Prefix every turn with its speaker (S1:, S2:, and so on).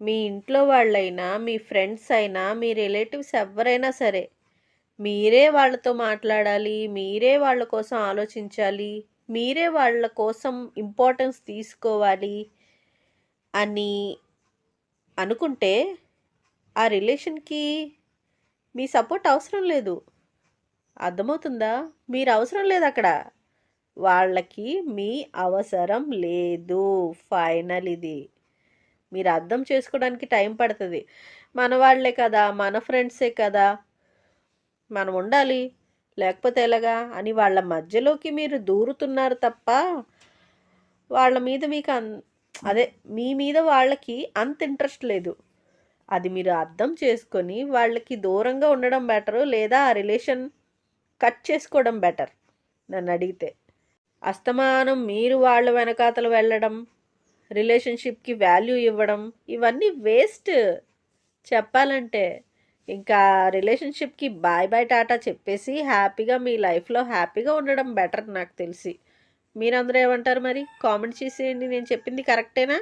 S1: మీ ఇంట్లో వాళ్ళైనా, మీ ఫ్రెండ్స్ అయినా, మీ రిలేటివ్స్ ఎవ్వరైనా సరే, మీరే వాళ్ళతో మాట్లాడాలి, మీరే వాళ్ళ కోసం ఆలోచించాలి, మీరే వాళ్ళ కోసం ఇంపార్టెన్స్ తీసుకోవాలి అని అనుకుంటే, ఆ రిలేషన్‌కి మీ సపోర్ట్ అవసరం లేదు. అర్థమవుతుందా? మీరు అవసరం లేదక్కడ. వాళ్ళకి మీ అవసరం లేదు. ఫైనల్ ఇది. మీరు అర్థం చేసుకోవడానికి టైం పడతది. మన వాళ్ళే కదా! మన ఫ్రెండ్సే కదా! మనం ఉండాలి. లేకపోతే ఎలాగా? అని వాళ్ళ మధ్యలోకి మీరు దూరుతున్నారు తప్ప, వాళ్ళ మీద మీకు అదే మీ మీద వాళ్ళకి అంత ఇంట్రెస్ట్ లేదు. అది మీరు అర్థం చేసుకొని వాళ్ళకి దూరంగా ఉండడం బెటరు. లేదా ఆ రిలేషన్ కట్ చేసుకోవడం బెటర్ నన్నడిగితే. అస్తమానం మీరు వాళ్ళ వెనకాతల వెళ్ళడం, రిలేషన్‌షిప్‌కి వాల్యూ ఇవ్వడం, ఇవన్నీ వేస్ట్ చెప్పాలంటే. ఇంకా రిలేషన్‌షిప్‌కి బాయ్ బాయ్ టాటా చెప్పేసి హ్యాపీగా మీ లైఫ్‌లో హ్యాపీగా ఉండడం బెటర్ నాకు తెలిసి. మీరందరూ ఏమంటారు మరి? కామెంట్ చేసేయండి. నేను చెప్పింది కరెక్టేనా?